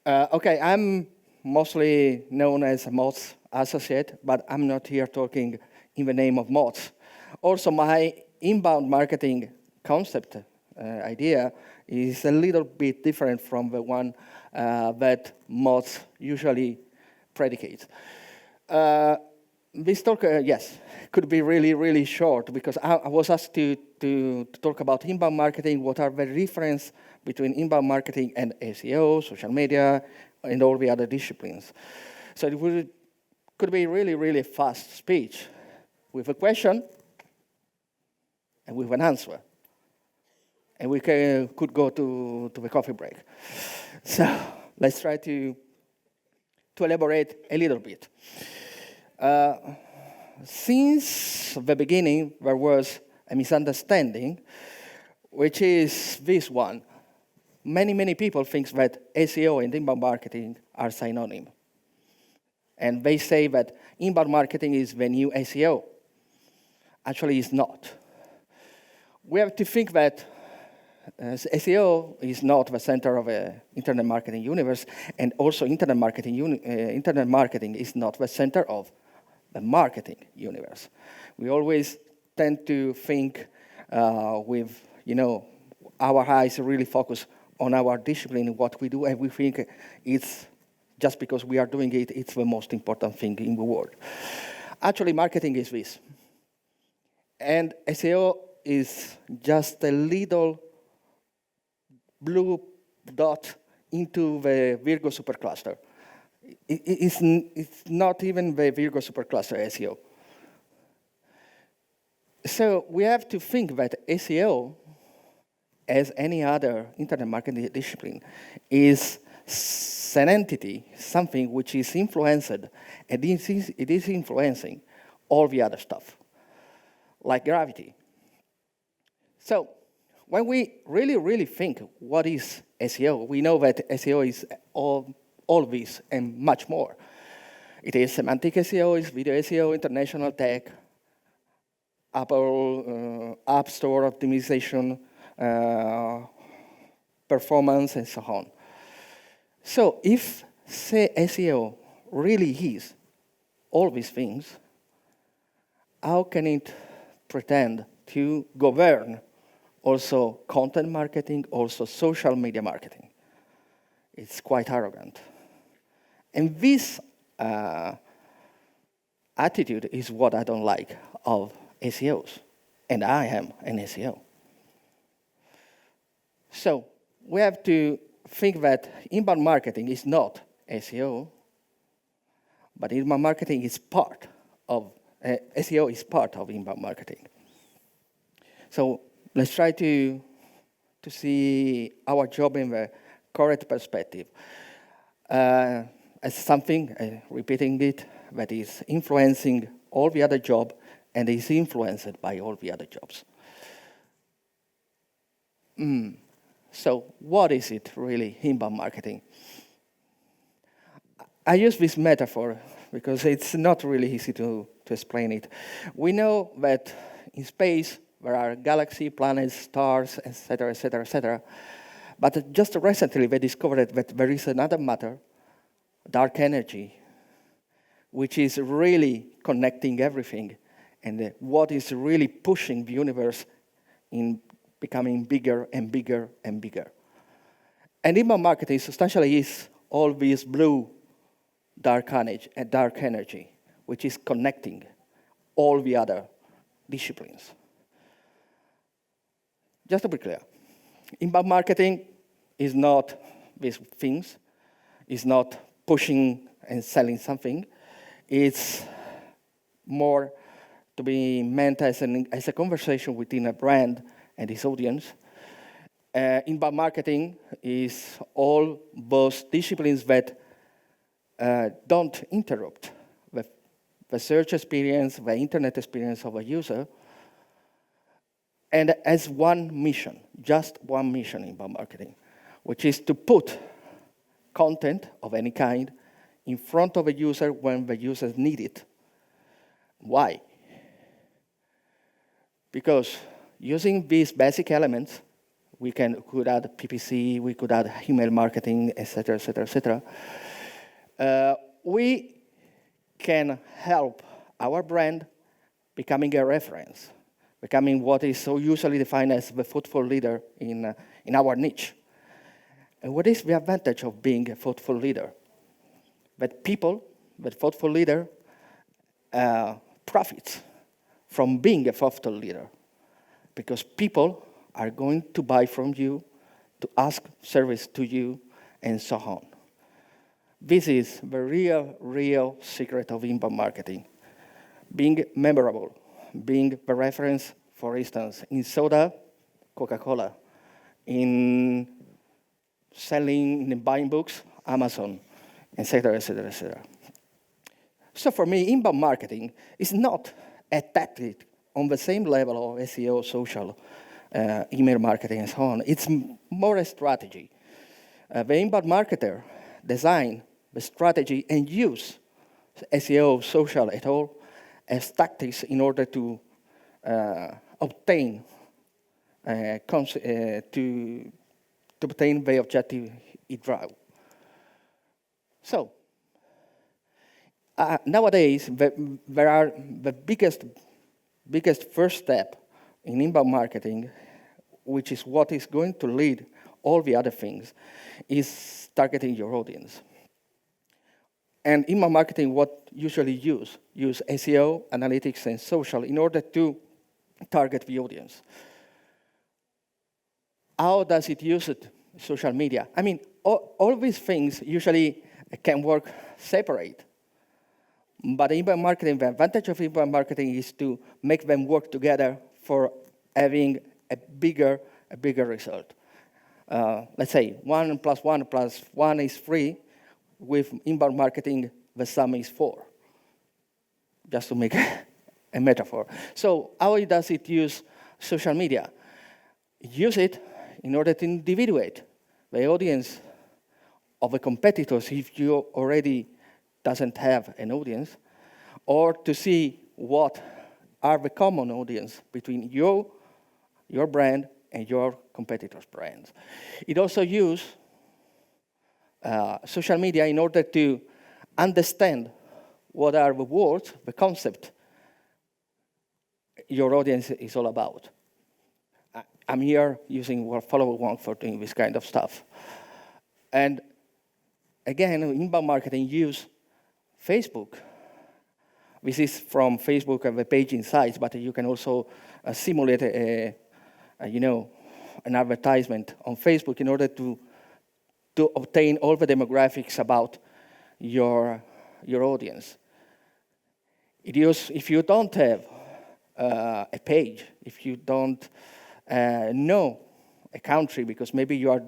Okay, I'm mostly known as a Mods associate, but I'm not here talking in the name of Mods. Also, my inbound marketing concept idea is a little bit different from the one that Mods usually predicate. This talk, yes, could be really, really short because I was asked to talk about inbound marketing, what are the difference between inbound marketing and SEO, social media, and all the other disciplines. So could be really, really fast speech with a question and with an answer. And we could go to the coffee break. So let's try to elaborate a little bit. Since the beginning, there was a misunderstanding, which is this one. Many people think that SEO and inbound marketing are synonymous. And they say that inbound marketing is the new SEO. Actually, it's not. We have to think that SEO is not the center of the internet marketing universe, and also internet marketing is not the center of the marketing universe. We always tend to think with, our eyes really focus on our discipline, what we do, and we think it's just because we are doing it, it's the most important thing in the world. Actually, marketing is this. And SEO is just a little blue dot into the Virgo supercluster. It's not even the Virgo supercluster SEO. So we have to think that SEO, as any other internet marketing discipline, is an entity, something which is influenced, and it is influencing all the other stuff, like gravity. So when we really think what is SEO, we know that SEO is all this and much more. It is semantic SEO, it's video SEO, international tech, Apple App Store optimization, performance, and so on. So if SEO really is all these things, how can it pretend to govern also content marketing, also social media marketing? It's quite arrogant. And this attitude is what I don't like of SEOs. And I am an SEO. So we have to think that inbound marketing is not SEO, but inbound marketing is part of, SEO is part of inbound marketing. So let's try to see our job in the correct perspective. As something, repeating it, that is influencing all the other jobs and is influenced by all the other jobs. So what is it really, inbound marketing? I use this metaphor because it's not really easy to explain it. We know that in space there are galaxies, planets, stars, etc., etc., etc. But just recently they discovered that there is another matter, dark energy, which is really connecting everything and what is really pushing the universe in becoming bigger and bigger and bigger. And inbound marketing substantially is all this blue dark energy, which is connecting all the other disciplines. Just to be clear, inbound marketing is not these things, is not pushing and selling something. It's more to be meant as a conversation within a brand and its audience. Inbound marketing is all those disciplines that don't interrupt the search experience, the internet experience of a user, and as one mission, just one mission in inbound marketing, which is to put content of any kind in front of a user when the users need it. Why? Because using these basic elements, We could add PPC, we could add email marketing, etc., etc., etc. We can help our brand becoming a reference, becoming what is so usually defined as the thoughtful leader in our niche. And what is the advantage of being a thoughtful leader? That thoughtful leader profits from being a thoughtful leader, because people are going to buy from you, to ask service to you, and so on. This is the real secret of inbound marketing. Being memorable, being the reference, for instance, in soda, Coca-Cola, in selling, in buying books, Amazon, etc., etc., etc. So for me, inbound marketing is not a tactic on the same level of SEO, social, email marketing, and so on. It's more a strategy. The inbound marketer design the strategy and use SEO, social, et al. As tactics in order to obtain to obtain the objective it draws. So nowadays, there are the biggest first step in inbound marketing, which is what is going to lead all the other things, is targeting your audience. And inbound marketing, what usually use SEO, analytics, and social in order to target the audience. How does it use it? Social media. I mean, all these things usually can work separate. But inbound marketing, the advantage of inbound marketing is to make them work together for having a bigger result. Let's say 1 + 1 + 1 is 3. With inbound marketing, the sum is 4. Just to make a metaphor. So how does it use social media? Use it in order to individuate the audience of the competitors if you already doesn't have an audience, or to see what are the common audience between your brand and your competitors' brands. It also uses social media in order to understand what are the words, the concept your audience is all about. I'm here using Follow One for doing this kind of stuff. And again, inbound marketing use Facebook. This is from Facebook and the page insights, but you can also simulate an advertisement on Facebook in order to obtain all the demographics about your audience. If you don't have a page, if you don't know a country, because maybe you are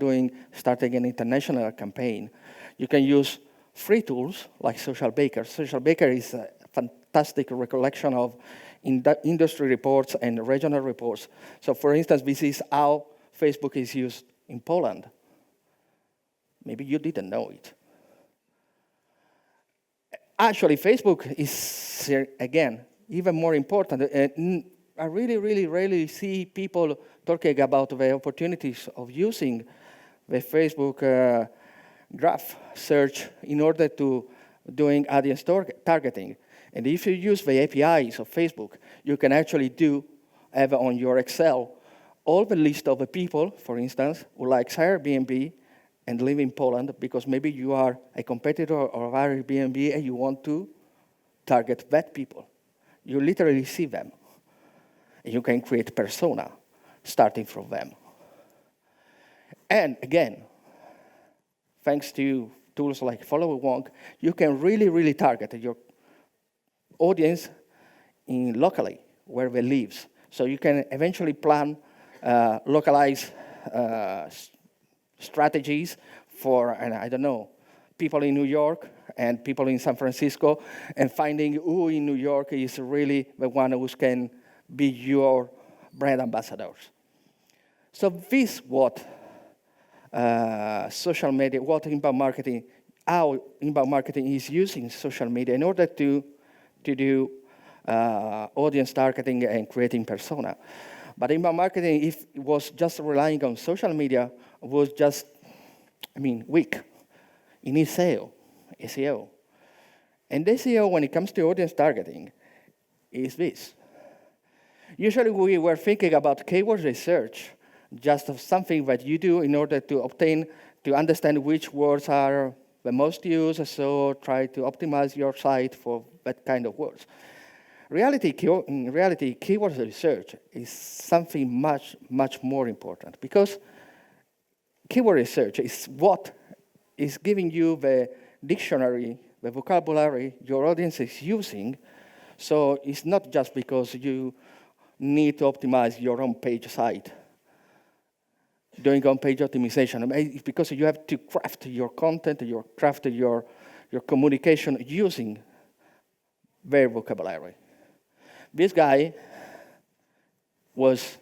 starting an international campaign, you can use free tools like Social Baker. Social Baker is a fantastic recollection of industry reports and regional reports. So for instance, this is how Facebook is used in Poland. Maybe you didn't know it. Actually, Facebook is, again, even more important. I really rarely see people talking about the opportunities of using the Facebook graph search in order to doing audience targeting. And if you use the APIs of Facebook, you can actually have on your Excel all the list of the people, for instance, who likes Airbnb and live in Poland, because maybe you are a competitor of Airbnb and you want to target that people. You literally see them. And you can create persona starting from them. And again, thanks to tools like Follow Wonk, you can really target your audience locally where they live. So you can eventually plan localized strategies for, I don't know, people in New York and people in San Francisco, and finding who in New York is really the one who can be your brand ambassadors. So this what social media, how inbound marketing is using social media in order to do audience targeting and creating persona. But inbound marketing, if it was just relying on social media, was just, weak. It needs SEO. And SEO, when it comes to audience targeting, is this. Usually we were thinking about keyword research, just of something that you do in order to understand which words are the most used, so try to optimize your site for that kind of words. In reality, keyword research is something much, much more important, because keyword research is what is giving you the dictionary, the vocabulary your audience is using. So it's not just because you need to optimize your own page site, doing on-page optimization. It's because you have to craft your content, your communication using their vocabulary. This guy was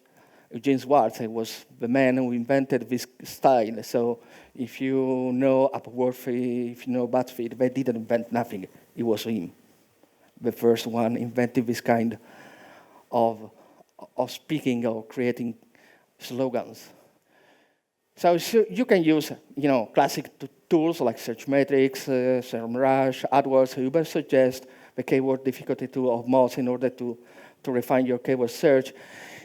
Eugene Schwartz. He was the man who invented this style. So if you know Upworthy, if you know BuzzFeed, they didn't invent nothing. It was him, the first one invented this kind of speaking or creating slogans. So you can use, classic tools like search metrics, SEMrush, AdWords, Ubersuggest, the keyword difficulty tool of Moz in order to refine your keyword search.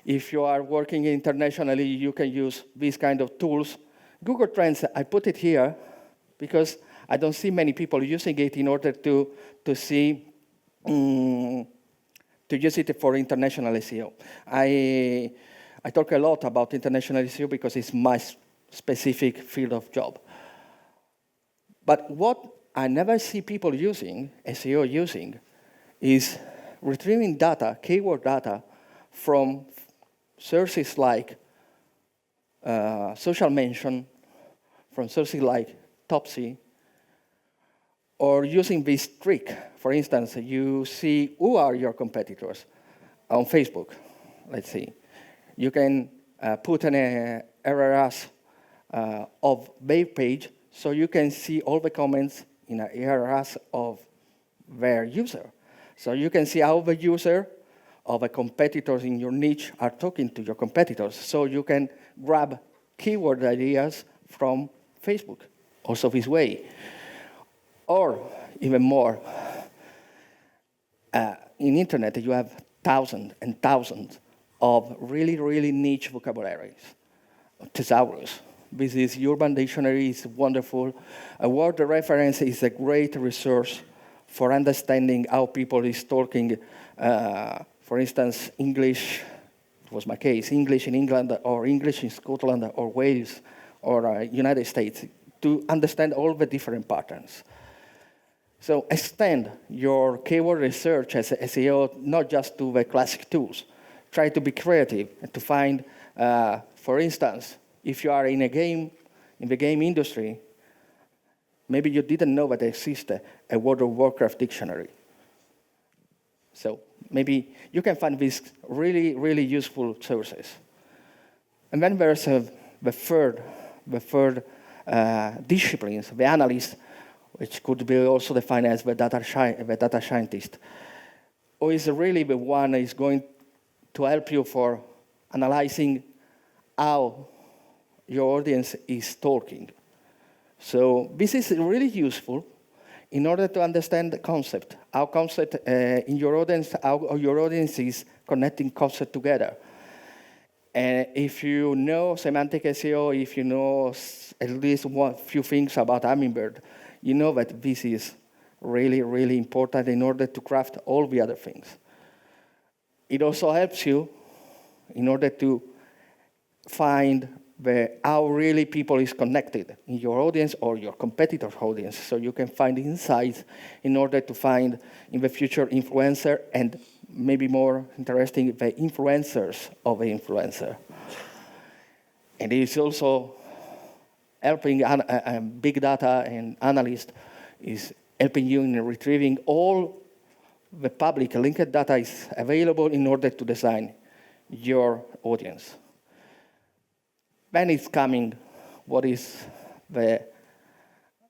If you are working internationally, you can use these kind of tools. Google Trends, I put it here because I don't see many people using it in order to use it for international SEO. I talk a lot about international SEO because it's my specific field of job. But what I never see people using, SEO using, is retrieving data, keyword data, from sources like Social Mention, from sources like Topsy, or using this trick. For instance, you see who are your competitors on Facebook, let's see. You can put an RRS of their page, so you can see all the comments in an RRS of their user. So you can see how the user of the competitors in your niche are talking to your competitors. So you can grab keyword ideas from Facebook, also this way. Or even more, in internet you have thousands and thousands of really, really niche vocabularies. Thesaurus. This is Urban Dictionary, is wonderful. A word reference is a great resource for understanding how people is talking. For instance, English, it was my case, English in England or English in Scotland or Wales or United States, to understand all the different patterns. So extend your keyword research as SEO not just to the classic tools. Try to be creative and to find, for instance, if you are in the game industry, maybe you didn't know that there existed a World of Warcraft dictionary. So maybe you can find these really, really useful sources. And then there's the third disciplines, the analyst, which could be also defined as the data scientist, who is really the one who is going to help you for analyzing how your audience is talking. So this is really useful in order to understand the concept, how concept in your audience, how your audience is connecting concept together. And if you know semantic SEO, if you know at least few things about Hummingbird, you know that this is really, really important in order to craft all the other things. It also helps you in order to find how really people is connected in your audience or your competitor's audience, so you can find insights in order to find in the future influencer and maybe more interesting, the influencers of the influencer. And it is also helping big data and analyst is helping you in retrieving all the public linked data is available in order to design your audience. Then it's coming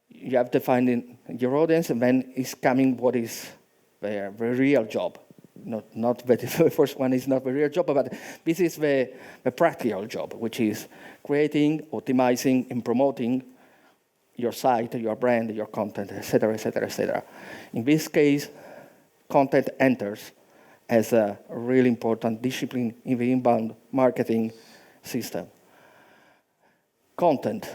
you have defined in your audience, and then it's coming what is the real job, not the first one is not the real job, but this is the practical job, which is creating, optimizing, and promoting your site, your brand, your content, etc., etc., etc. In this case, content enters as a really important discipline in the inbound marketing system. Content.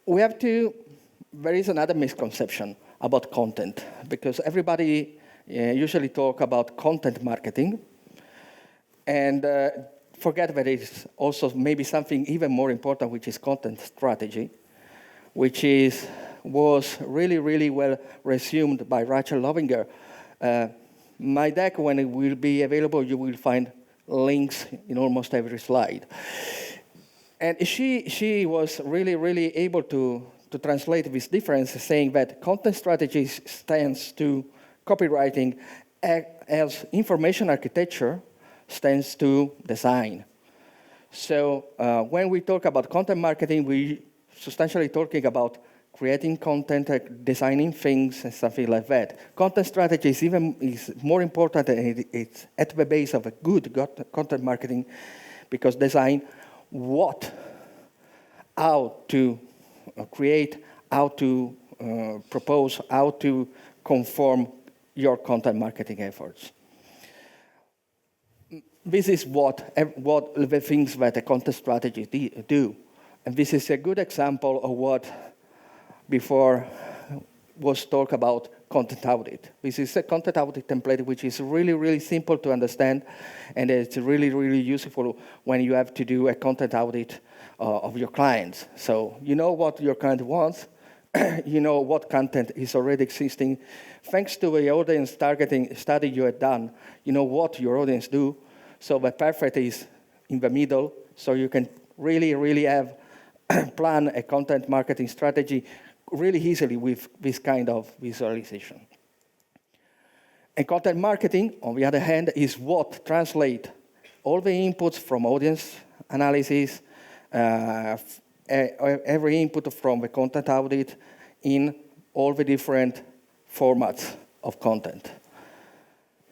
There is another misconception about content, because everybody usually talk about content marketing and forget that it's also maybe something even more important, which is content strategy, which was really, really well resumed by Rachel Lovinger. My deck, when it will be available, you will find links in almost every slide. And she was really, really able to translate this difference, saying that content strategy stands to copywriting as information architecture stands to design. So when we talk about content marketing, we substantially talking about creating content, designing things, and something like that. Content strategy is more important, and it's at the base of a good content marketing, because design how to create, how to propose, how to conform your content marketing efforts. This is what the things that a content strategy do. And this is a good example of what before was talked about content audit. This is a content audit template which is really, really simple to understand, and it's really, really useful when you have to do a content audit of your clients. So you know what your client wants, you know what content is already existing. Thanks to the audience targeting study you have done, you know what your audience do. So the perfect is in the middle, so you can really, really have plan a content marketing strategy really easily with this kind of visualization. And content marketing, on the other hand, is what translates all the inputs from audience analysis, every input from the content audit in all the different formats of content.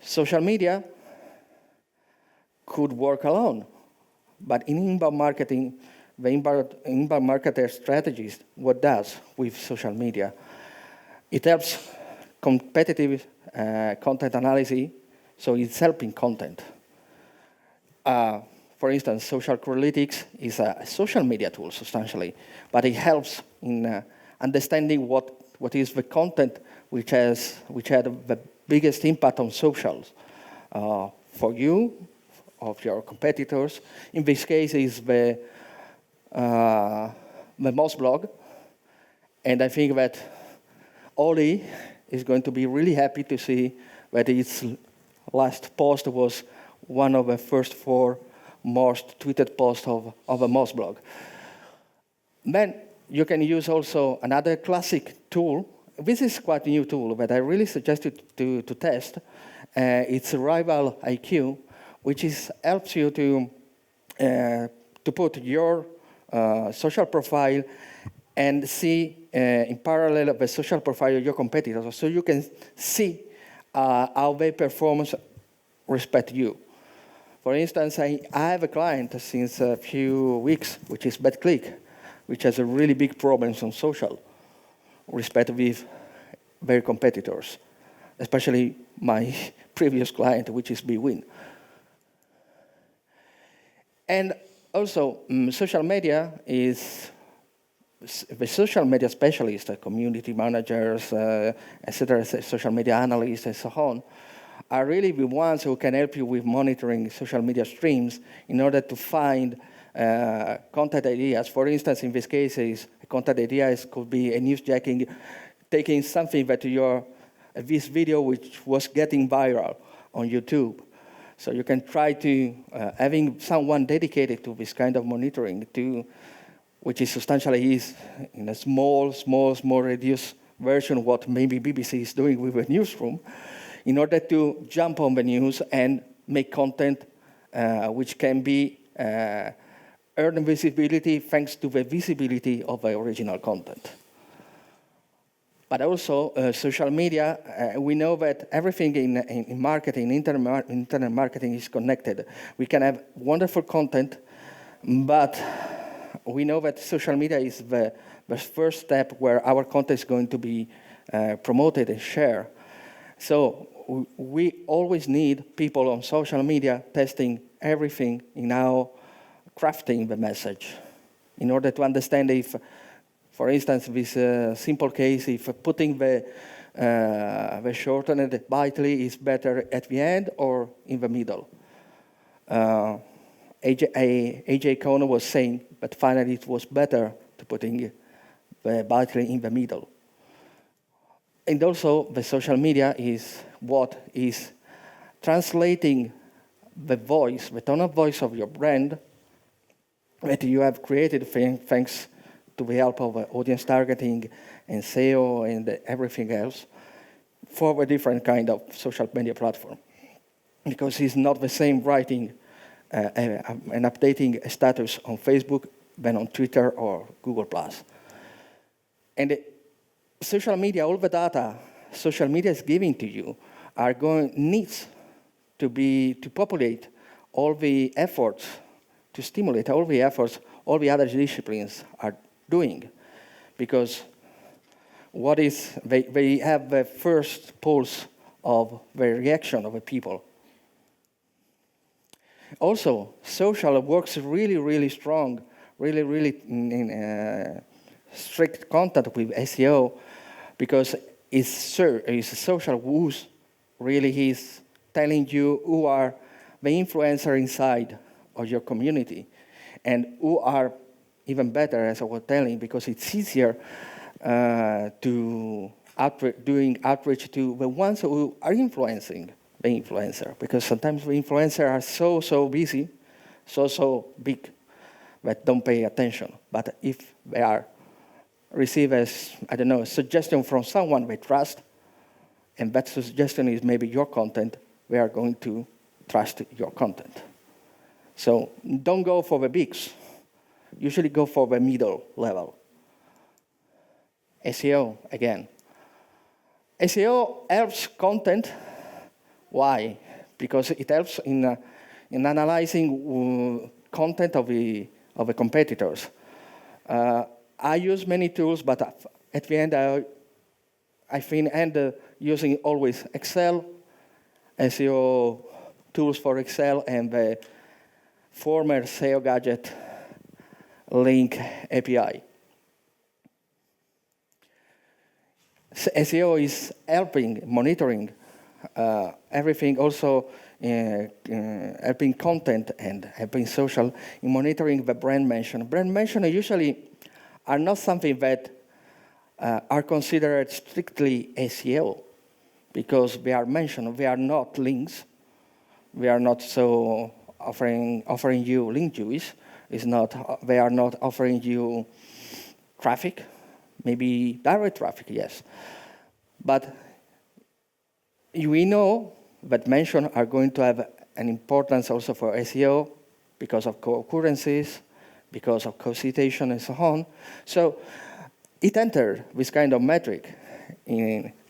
Social media could work alone, but in inbound marketing, the inbound marketer strategies, what does with social media? It helps competitive content analysis, so it's helping content. For instance, social analytics is a social media tool substantially, but it helps in understanding what is the content which had the biggest impact on socials for you, of your competitors. In this case, is the Moss blog, and I think that Oli is going to be really happy to see that its last post was one of the first 4 most tweeted posts of a Moss blog. Then you can use also another classic tool. This is quite a new tool that I really suggest you to test. It's Rival IQ, which helps you to put your social profile and see in parallel the social profile of your competitors, so you can see how they perform respect you. For instance, I have a client since a few weeks, which is BetClick, which has a really big problems on social respect with their competitors, especially my previous client, which is BWin. And also, social media is the social media specialists, community managers, etc., social media analysts, and so on, are really the ones who can help you with monitoring social media streams in order to find content ideas. For instance, in this case, content ideas could be a newsjacking, taking something that this video which was getting viral on YouTube. So you can try to having someone dedicated to this kind of monitoring, which is substantially is in a small reduced version what maybe BBC is doing with a newsroom, in order to jump on the news and make content which can be earn visibility thanks to the visibility of the original content. But also, social media, we know that everything in marketing, internet marketing is connected. We can have wonderful content, but we know that social media is the first step where our content is going to be promoted and shared. So we always need people on social media testing everything in how crafting the message in order to understand if, for instance, this simple case, if putting the shortened bit.ly is better at the end or in the middle. AJ Kono was saying that finally it was better to putting the bit.ly in the middle. And also, the social media is what is translating the voice, the tone of voice of your brand that you have created thanks to the help of audience targeting and SEO and everything else for a different kind of social media platform. Because it's not the same writing and updating a status on Facebook than on Twitter or Google+. And social media, all the data social media is giving to you needs to populate all the efforts, to stimulate all the efforts all the other disciplines are doing. Because they have the first pulse of the reaction of the people. Also, social works really, really strong, really in strict contact with SEO, because it's social who's really is telling you who are the influencer inside of your community, and who are even better, as I was telling, because it's easier doing outreach to the ones who are influencing the influencer, because sometimes the influencers are so busy, so big, that don't pay attention. But if they receive a suggestion from someone they trust, and that suggestion is maybe your content, they are going to trust your content. So don't go for the bigs. Usually go for the middle level. SEO, again. SEO helps content. Why? Because it helps in analyzing content of the competitors. I use many tools, but at the end, I end using always Excel, SEO tools for Excel, and the former SEO gadget Link API. SEO is helping, monitoring everything, also helping content and helping social in monitoring the brand mention. Brand mention usually are not something that are considered strictly SEO, because they are mentioned, they are not links. They are not so offering you link juice. They are not offering you traffic, maybe direct traffic, yes. But we know that mention are going to have an importance also for SEO because of co-occurrences, because of co-citation, and so on. So it entered this kind of metric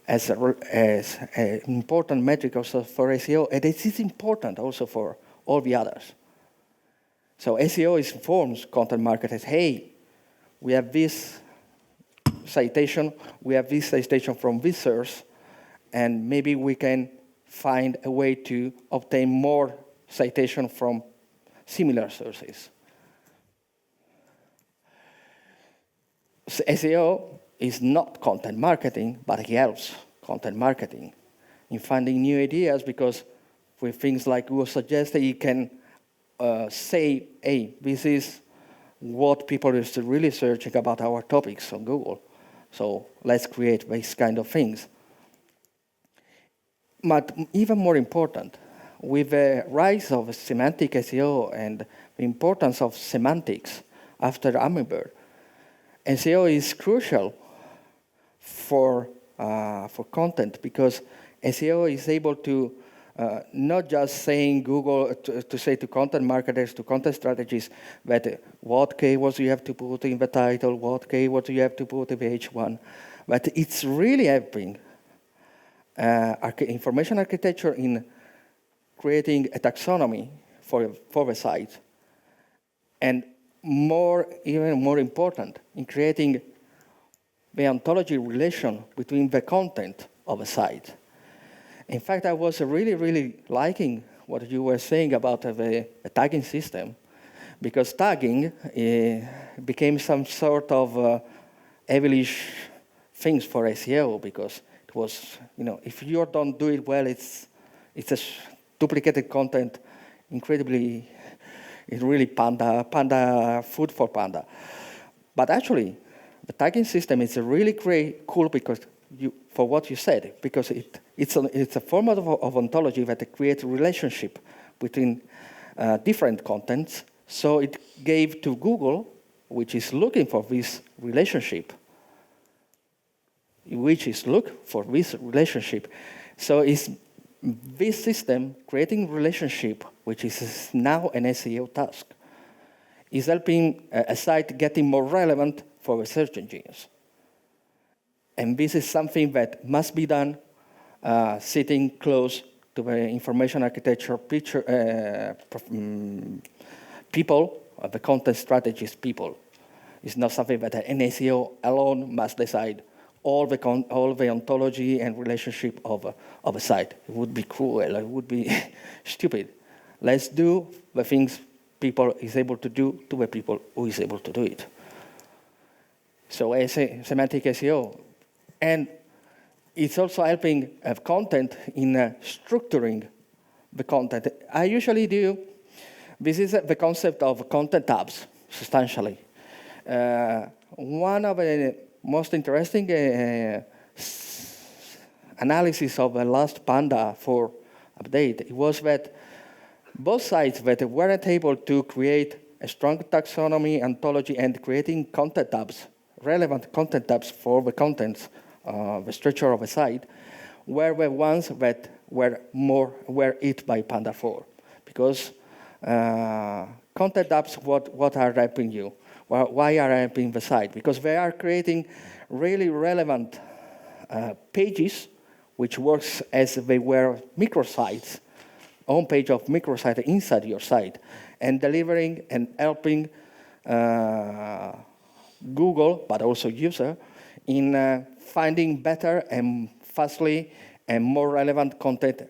as an important metric also for SEO, and it is important also for all the others. So SEO informs content marketers, hey, we have this citation from this source, and maybe we can find a way to obtain more citation from similar sources. So SEO is not content marketing, but it helps content marketing in finding new ideas, because with things like Google Suggested, you can say, hey, this is what people are really searching about our topics on Google. So let's create these kind of things. But even more important, with the rise of semantic SEO and the importance of semantics after Hummingbird, SEO is crucial for content, because SEO is able to not just saying Google to say to content marketers, to content strategists, that what keywords you have to put in the title, what keywords you have to put in the H1, but it's really helping information architecture in creating a taxonomy for the site, and even more important, in creating the ontology relation between the content of a site. In fact, I was really, really liking what you were saying about the tagging system, because tagging became some sort of devilish things for SEO, because it was, if you don't do it well, it's a duplicated content, incredibly, it's really panda food for panda. But actually, the tagging system is really cool because for what you said, because it's a format of ontology that creates a relationship between different contents. So it gave to Google, which is looking for this relationship, So it's this system creating relationship, which is now an SEO task, is helping a site getting more relevant for the search engines. And this is something that must be done sitting close to the information architecture people, the content strategist people. It's not something that an SEO alone must decide all the ontology and relationship of a site. It would be cruel, it would be stupid. Let's do the things people is able to do to the people who is able to do it. So semantic SEO. And it's also helping content in structuring the content. I usually do, this is the concept of content tabs, substantially. One of the most interesting analysis of the last Panda 4 update, it was that both sites that weren't able to create a strong taxonomy, ontology, and creating content tabs, relevant content tabs for the contents, the structure of a site, were the ones that were hit by Panda 4. Because content tabs, what are helping you? Why are helping the site? Because they are creating really relevant pages, which works as if they were microsites, homepage of microsite inside your site, and delivering and helping Google, but also user, in finding better and fastly and more relevant content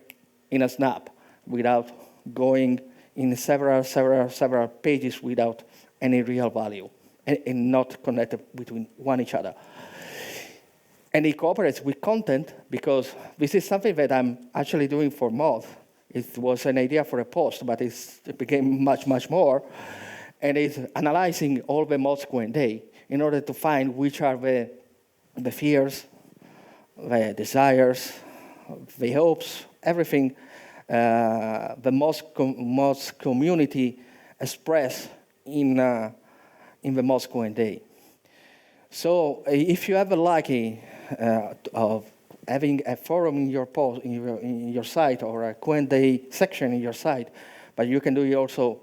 in a snap, without going in several pages without any real value, and not connected between one each other. And it cooperates with content, because this is something that I'm actually doing for Moth. It was an idea for a post, but it became much, much more. And it's analyzing all the Moth's Q&A in order to find which are the fears, the desires, the hopes, everything the Moth's community express in the Moth's Q&A. So if you have a lucky of having a forum in your post, in your site, or a Q&A section in your site, but you can do it also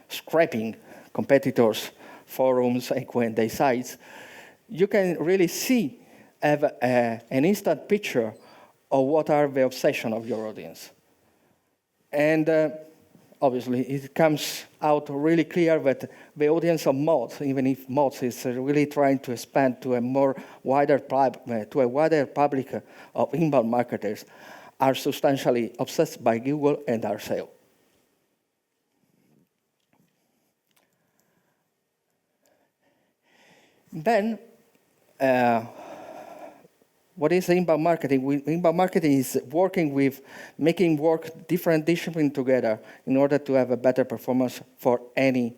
scraping competitors' forums and Q&A sites, you can really have an instant picture of what are the obsession of your audience. And obviously, it comes out really clear that the audience of Moth, even if Moth is really trying to expand to a wider public of inbound marketers, are substantially obsessed by Google and our SEO. Then, what is inbound marketing? Inbound marketing is working with making work different disciplines together in order to have a better performance for any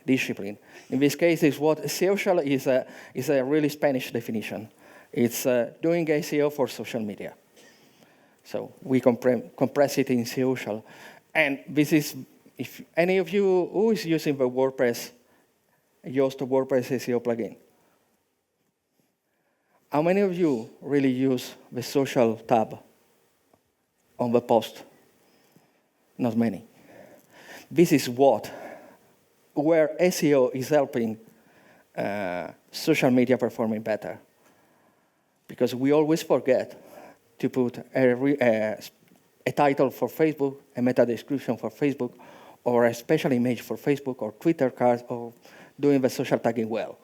discipline. In this case, social is a really Spanish definition. It's doing SEO for social media. So we compress it in social. And this is, if any of you who is using the WordPress, Yoast WordPress SEO plugin, how many of you really use the social tab on the post? Not many. This is where SEO is helping social media performing better. because we always forget to put a title for Facebook, a meta description for Facebook, or a special image for Facebook, or Twitter cards, or doing the social tagging well.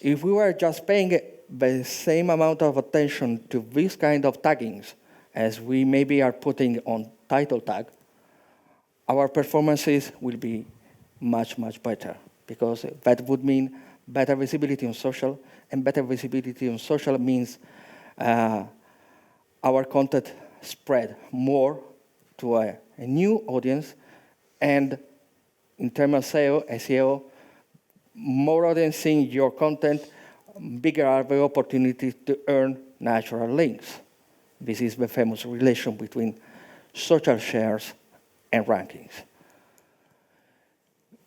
If we were just paying the same amount of attention to this kind of taggings as we maybe are putting on title tag, our performances will be much, much better, because that would mean better visibility on social, and better visibility on social means our content spread more to a new audience, and in terms of SEO, more audience seeing your content, bigger are the opportunities to earn natural links. This is the famous relation between social shares and rankings.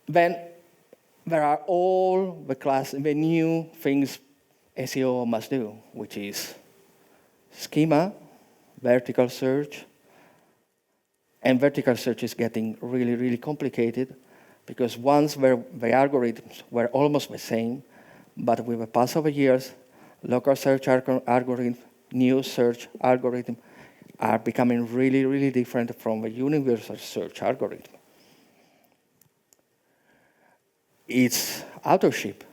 Then there are all the new things SEO must do, which is schema, vertical search, and vertical search is getting really, really complicated, because once the algorithms were almost the same, but with the pass of the years, local search algorithm, new search algorithm are becoming really, really different from the universal search algorithm. It's authorship,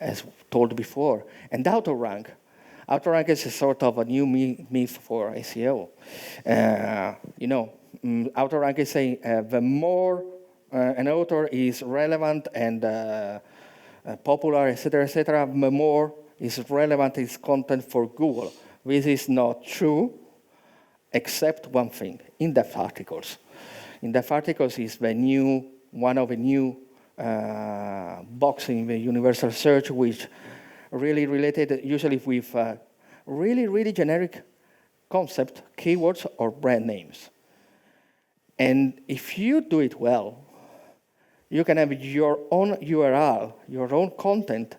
as told before, and auto-rank. Auto-rank is a sort of a new myth for SEO. Auto-rank is saying the more an author is relevant and popular, etc., the more is relevant his content for Google. This is not true, except one thing: in-depth articles. In-depth articles is one of the new box in the universal search, which really related usually with really, really generic concept, keywords, or brand names. And if you do it well, you can have your own URL, your own content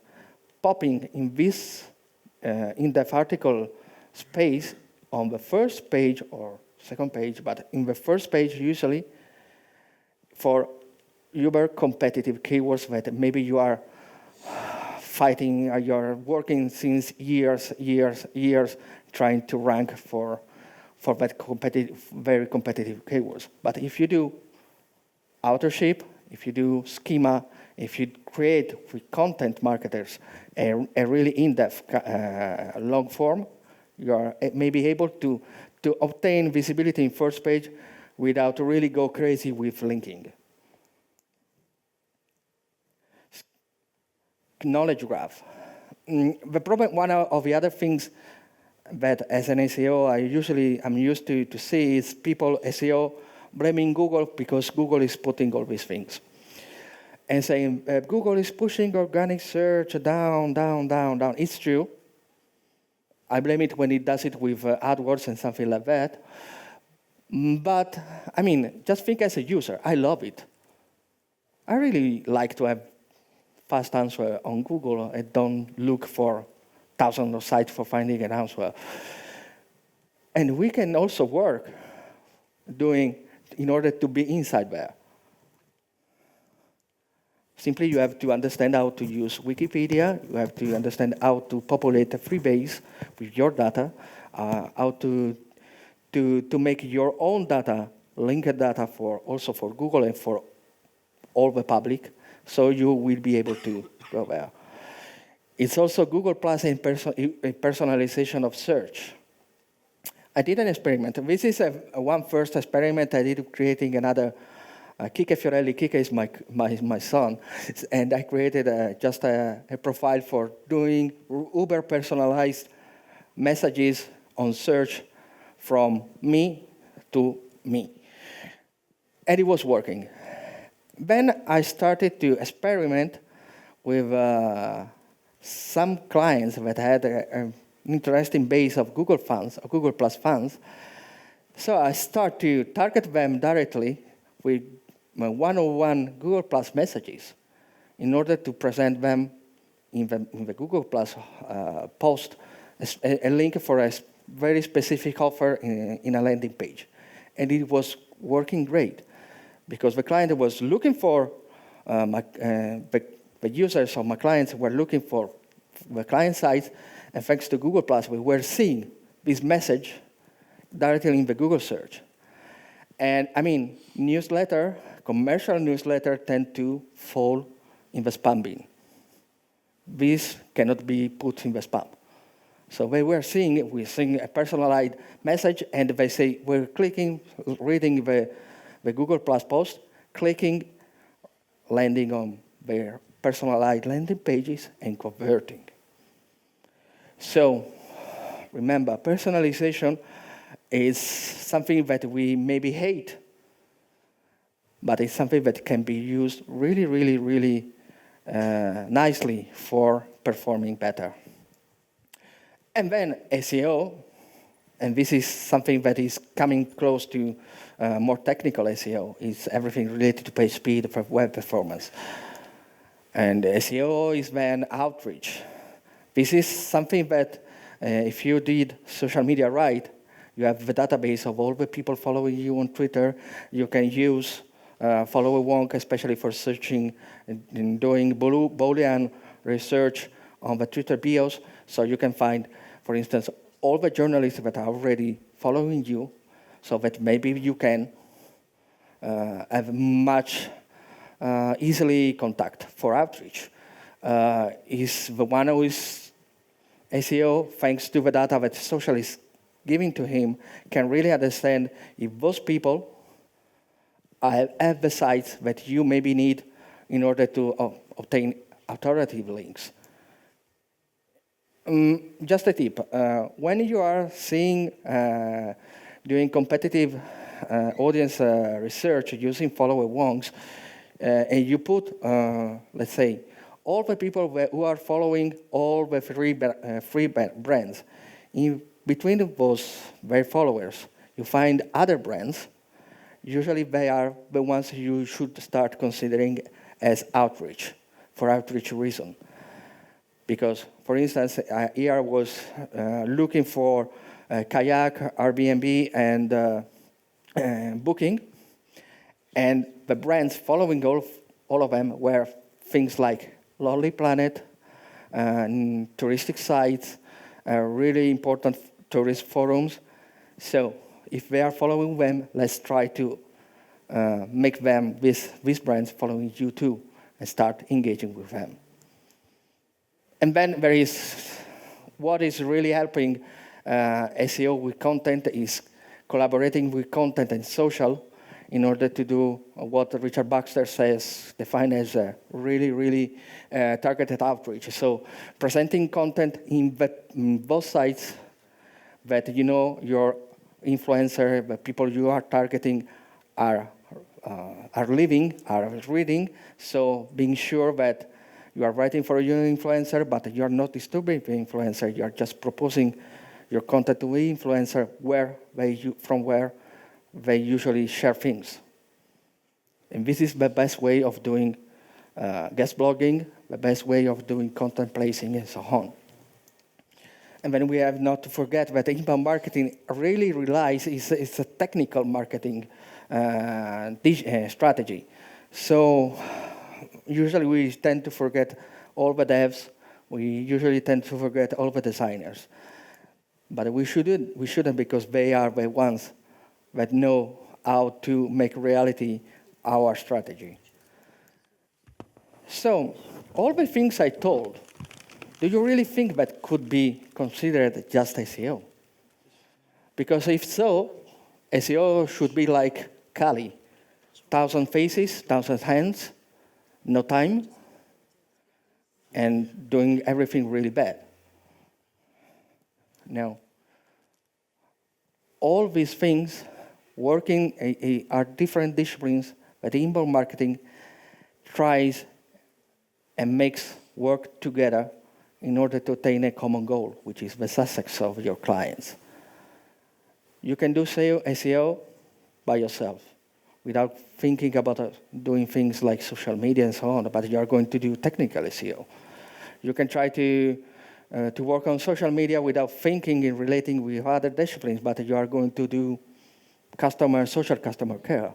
popping in this in-depth article space on the first page or second page, but in the first page usually for uber competitive keywords that maybe you are fighting, you're working since years, trying to rank for that very competitive keywords. But if you do authorship, if you do schema, if you create with content marketers a really in-depth long form, you are maybe able to obtain visibility in first page without really go crazy with linking. Knowledge graph. The problem, one of the other things that as an SEO I'm used to see is people, SEO, blaming Google because Google is putting all these things. And saying, Google is pushing organic search down. It's true. I blame it when it does it with AdWords and something like that. But, just think as a user, I love it. I really like to have fast answer on Google and don't look for thousands of sites for finding an answer. And we can also work in order to be inside there. Simply, you have to understand how to use Wikipedia. You have to understand how to populate a free base with your data, how to make your own data, linked data also for Google and for all the public, so you will be able to go there. It's also Google Plus and personalization of search. I did an experiment. This is one first experiment I did creating another. Kike Fiorelli, Kike is my son, and I created just a profile for doing uber personalized messages on search from me to me. And it was working. Then I started to experiment with some clients that had an interesting base of Google fans, or Google Plus fans. So I started to target them directly with my one-on-one Google Plus messages in order to present them in the Google Plus post a link for a very specific offer in a landing page. And it was working great because the client was looking for, the users of my clients were looking for the client sites, And thanks to Google+, we were seeing this message directly in the Google search. And I mean, commercial newsletter tend to fall in the spam bin. This cannot be put in the spam. So we're seeing a personalized message, and they say, we're clicking, reading the Google Plus post, clicking, landing on their personalized landing pages, and converting. So remember, personalization is something that we maybe hate, but it's something that can be used really, really, really nicely for performing better. And then SEO, and this is something that is coming close to more technical SEO, is everything related to page speed for web performance. And SEO is then outreach. This is something that if you did social media right, you have the database of all the people following you on Twitter. You can use follow a wonk, especially for searching and doing Boolean research on the Twitter bios. So you can find, for instance, all the journalists that are already following you, so that maybe you can have much easily contact for outreach. Is the one who is SEO, thanks to the data that social is giving to him, can really understand if those people have the sites that you maybe need in order to obtain authoritative links. Just a tip, when you are doing competitive audience research using follower wonks, and you put, let's say, all the people who are following all the free brands, in between those their followers, you find other brands. Usually they are the ones you should start considering as outreach, for outreach reason. Because, for instance, here I was looking for Kayak, Airbnb, and Booking, and the brands following all of them were things like Lonely Planet, touristic sites, really important tourist forums. So if they are following them, let's try to make them, these brands, following you too, and start engaging with them. And then there is what is really helping SEO with content is collaborating with content and social in order to do what Richard Baxter says, defined as a really, really targeted outreach. So presenting content in both sites that you know your influencer, the people you are targeting are living, are reading. So being sure that you are writing for your influencer, but you are not disturbing the influencer. You are just proposing your content to the influencer from where they usually share things. And this is the best way of doing guest blogging, the best way of doing content placing, and so on. And then we have not to forget that inbound marketing really relies, it's a technical marketing strategy. So usually we tend to forget all the devs. We usually tend to forget all the designers. But we shouldn't, because they are the ones that know how to make reality our strategy. So all the things I told, do you really think that could be considered just SEO? Because if so, SEO should be like Kali, 1,000 faces, 1,000 hands, no time, and doing everything really bad. No. All these things working are different disciplines that inbound marketing tries and makes work together in order to attain a common goal, which is the success of your clients. You can do SEO by yourself without thinking about doing things like social media and so on, but you are going to do technical SEO. You can try to work on social media without thinking and relating with other disciplines, but you are going to do social customer care.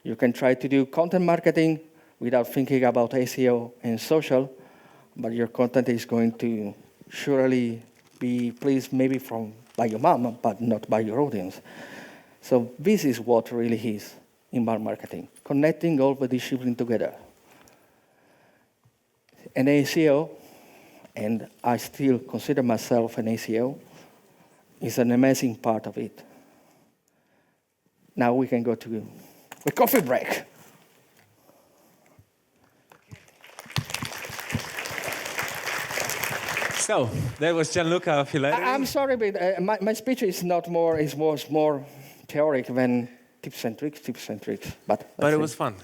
You can try to do content marketing without thinking about SEO and social, but your content is going to surely be pleased maybe by your mom, but not by your audience. So this is what really is inbound marketing, connecting all the disciplines together. And SEO, and I still consider myself an SEO, is an amazing part of it. Now we can go to the coffee break. So that was Gianlucca Fiorelli. I'm sorry, but my speech is more theoretic than tips and tricks. But it was fun,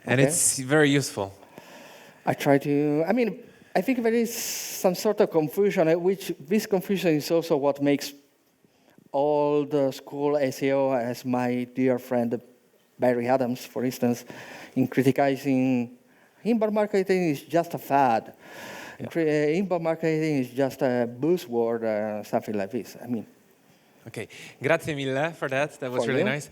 and it's very useful. I try to. I think there is some sort of confusion, which this confusion is also what makes all the school SEO, as my dear friend Barry Adams, for instance, in criticizing inbound marketing is just a fad. Yeah. Inbound marketing is just a buzzword, something like this. Okay, grazie mille for that. That was really nice.